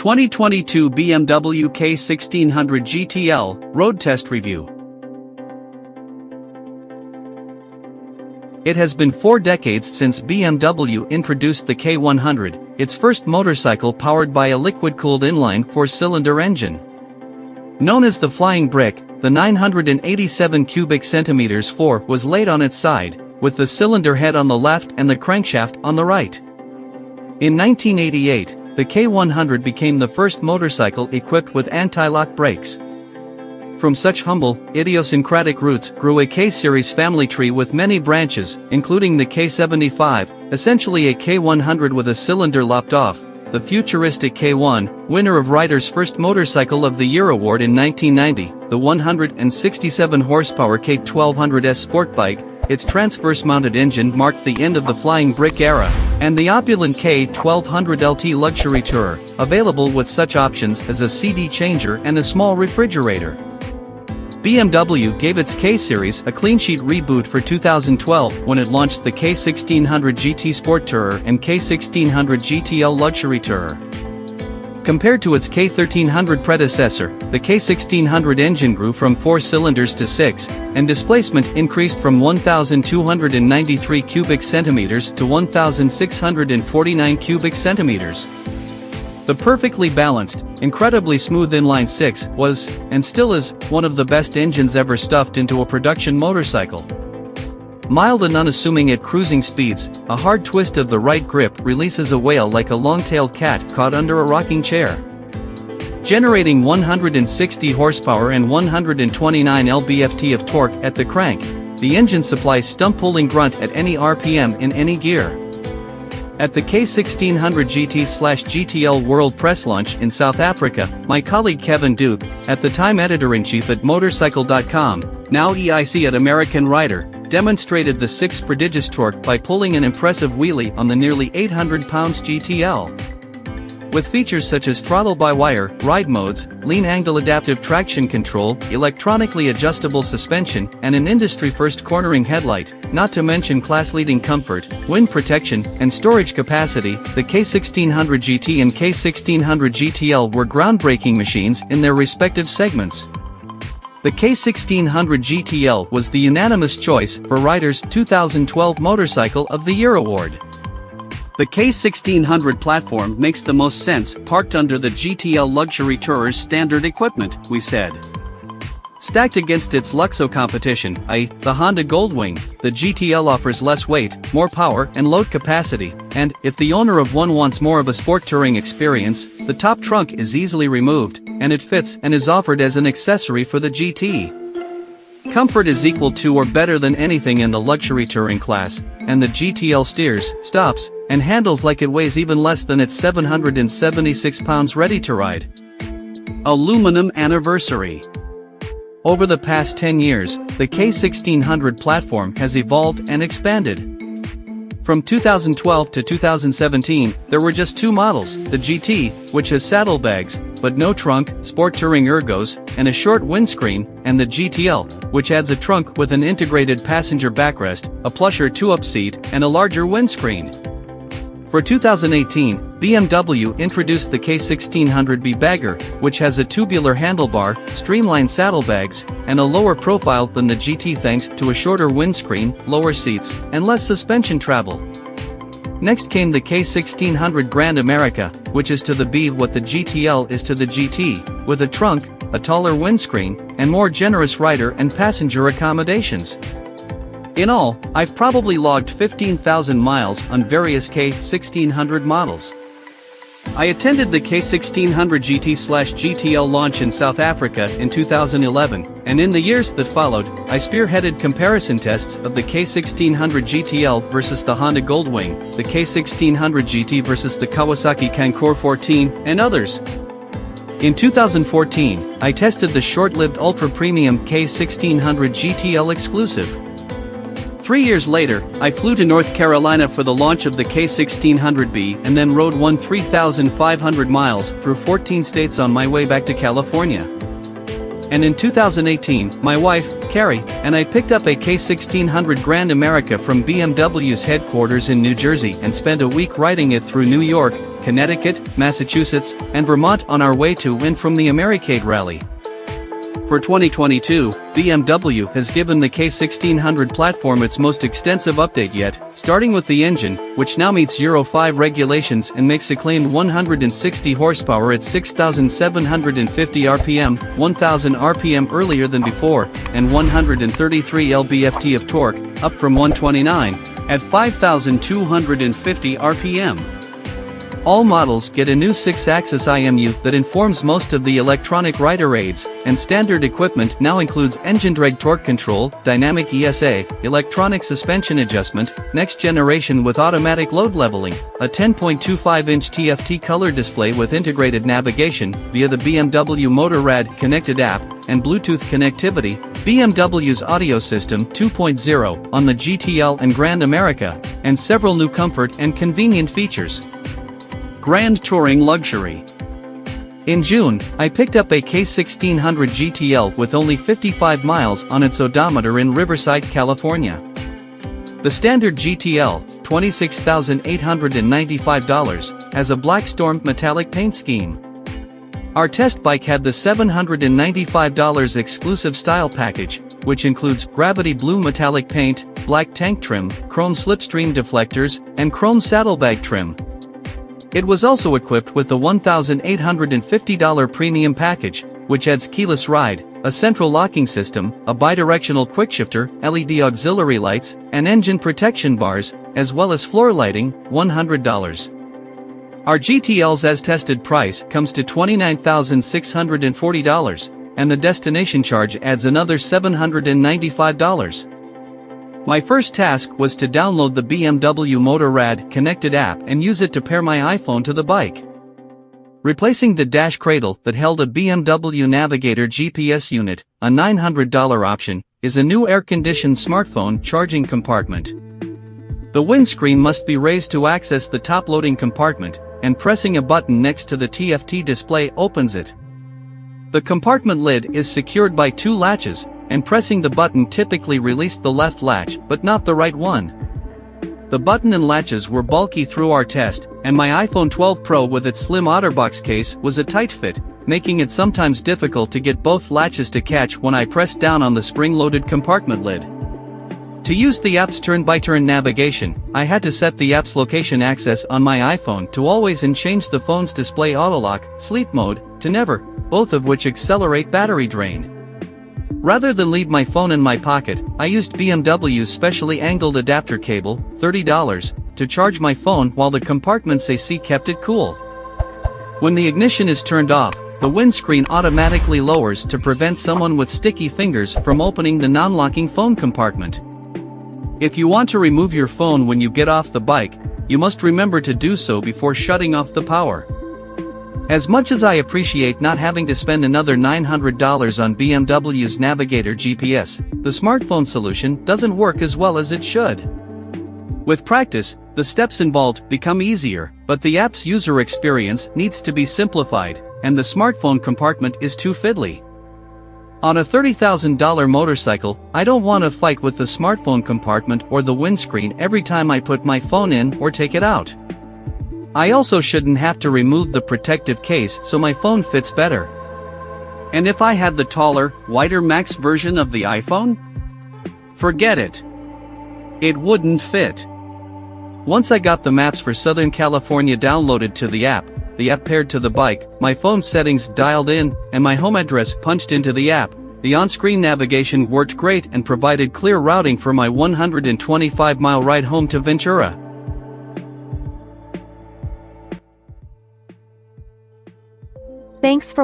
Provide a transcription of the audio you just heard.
2022 BMW K1600 GTL Road Test Review. It has been 4 decades since BMW introduced the K100, its first motorcycle powered by a liquid-cooled inline 4-cylinder engine. Known as the Flying Brick, the 987 cubic centimeters 4 was laid on its side, with the cylinder head on the left and the crankshaft on the right. In 1988, the K100 became the first motorcycle equipped with anti-lock brakes. From such humble, idiosyncratic roots grew a K-series family tree with many branches, including the K75, essentially a K100 with a cylinder lopped off, the futuristic K1, winner of Ryder's first Motorcycle of the Year award in 1990, the 167 horsepower K1200S sport bike. Its transverse-mounted engine marked the end of the Flying Brick era, and the opulent K1200LT luxury tourer, available with such options as a CD changer and a small refrigerator. BMW gave its K-Series a clean-sheet reboot for 2012 when it launched the K1600 GT Sport Tourer and K1600 GTL Luxury Tourer. Compared to its K1300 predecessor, the K1600 engine grew from 4 cylinders to 6, and displacement increased from 1,293 cubic centimeters to 1,649 cubic centimeters. The perfectly balanced, incredibly smooth inline 6 was, and still is, one of the best engines ever stuffed into a production motorcycle. Mild and unassuming at cruising speeds, a hard twist of the right grip releases a whale like a long-tailed cat caught under a rocking chair. Generating 160 horsepower and 129 lb-ft of torque at the crank, the engine supplies stump-pulling grunt at any RPM in any gear. At the K1600 GT/GTL World Press Launch in South Africa, my colleague Kevin Duke, at the time editor-in-chief at motorcycle.com, now EIC at American Rider, demonstrated the 6 prodigious torque by pulling an impressive wheelie on the nearly 800 pounds GTL. With features such as throttle-by-wire, ride modes, lean-angle adaptive traction control, electronically adjustable suspension, and an industry-first cornering headlight, not to mention class-leading comfort, wind protection, and storage capacity, the K1600 GT and K1600 GTL were groundbreaking machines in their respective segments. The K1600 GTL was the unanimous choice for Ryder's 2012 Motorcycle of the Year award. The K1600 platform makes the most sense parked under the GTL Luxury Tourer's standard equipment, we said. Stacked against its Luxo competition, the Honda Goldwing, the GTL offers less weight, more power and load capacity, and, if the owner of one wants more of a sport touring experience, the top trunk is easily removed, and it fits and is offered as an accessory for the GT. Comfort is equal to or better than anything in the luxury touring class, and the GTL steers, stops, and handles like it weighs even less than its 776 pounds ready to ride. Aluminum anniversary. Over the past 10 years, the K1600 platform has evolved and expanded. From 2012 to 2017, there were just 2 models, the GT, which has saddlebags, but no trunk, sport touring ergos, and a short windscreen, and the GTL, which adds a trunk with an integrated passenger backrest, a plusher 2-up seat, and a larger windscreen. For 2018, BMW introduced the K1600B Bagger, which has a tubular handlebar, streamlined saddlebags, and a lower profile than the GT thanks to a shorter windscreen, lower seats, and less suspension travel. Next came the K1600 Grand America, which is to the B what the GTL is to the GT, with a trunk, a taller windscreen, and more generous rider and passenger accommodations. In all, I've probably logged 15,000 miles on various K1600 models. I attended the K1600 GT/GTL launch in South Africa in 2011, and in the years that followed, I spearheaded comparison tests of the K1600 GTL versus the Honda Goldwing, the K1600 GT versus the Kawasaki Kankor 14, and others. In 2014, I tested the short-lived ultra-premium K1600 GTL exclusive. 3 years later, I flew to North Carolina for the launch of the K1600B and then rode 3,500 miles through 14 states on my way back to California. And in 2018, my wife, Carrie, and I picked up a K1600 Grand America from BMW's headquarters in New Jersey and spent a week riding it through New York, Connecticut, Massachusetts, and Vermont on our way to win from the Americade Rally. For 2022, BMW has given the K1600 platform its most extensive update yet, starting with the engine, which now meets Euro 5 regulations and makes a claimed 160 horsepower at 6,750 RPM, 1,000 RPM earlier than before, and 133 lb-ft of torque, up from 129, at 5,250 RPM. All models get a new 6-axis IMU that informs most of the electronic rider aids, and standard equipment now includes engine drag torque control, dynamic ESA, electronic suspension adjustment, next generation with automatic load leveling, a 10.25-inch TFT color display with integrated navigation via the BMW Motorrad connected app, and Bluetooth connectivity, BMW's audio system 2.0 on the GTL and Grand America, and several new comfort and convenient features. Grand Touring Luxury. In June, I picked up a K1600 GTL with only 55 miles on its odometer in Riverside, California. The standard GTL, $26,895, has a black storm metallic paint scheme. Our test bike had the $795 exclusive style package, which includes gravity blue metallic paint, black tank trim, chrome slipstream deflectors, and chrome saddlebag trim. It was also equipped with the $1,850 premium package, which adds keyless ride, a central locking system, a bidirectional quickshifter, LED auxiliary lights, and engine protection bars, as well as floor lighting, $100. Our GTL's as-tested price comes to $29,640, and the destination charge adds another $795. My first task was to download the BMW Motorrad connected app and use it to pair my iPhone to the bike. Replacing the dash cradle that held a BMW Navigator GPS unit, a $900 option, is a new air-conditioned smartphone charging compartment. The windscreen must be raised to access the top-loading compartment, and pressing a button next to the TFT display opens it. The compartment lid is secured by two latches, and pressing the button typically released the left latch, but not the right one. The button and latches were bulky through our test, and my iPhone 12 Pro with its slim OtterBox case was a tight fit, making it sometimes difficult to get both latches to catch when I pressed down on the spring-loaded compartment lid. To use the app's turn-by-turn navigation, I had to set the app's location access on my iPhone to always and change the phone's display auto-lock, sleep mode, to never, both of which accelerate battery drain. Rather than leave my phone in my pocket, I used BMW's specially angled adapter cable, $30, to charge my phone while the compartment's AC kept it cool. When the ignition is turned off, the windscreen automatically lowers to prevent someone with sticky fingers from opening the non-locking phone compartment. If you want to remove your phone when you get off the bike, you must remember to do so before shutting off the power. As much as I appreciate not having to spend another $900 on BMW's Navigator GPS, the smartphone solution doesn't work as well as it should. With practice, the steps involved become easier, but the app's user experience needs to be simplified, and the smartphone compartment is too fiddly. On a $30,000 motorcycle, I don't want to fight with the smartphone compartment or the windscreen every time I put my phone in or take it out. I also shouldn't have to remove the protective case so my phone fits better. And if I had the taller, wider Max version of the iPhone? Forget it. It wouldn't fit. Once I got the maps for Southern California downloaded to the app paired to the bike, my phone settings dialed in, and my home address punched into the app, the on-screen navigation worked great and provided clear routing for my 125-mile ride home to Ventura. Thanks for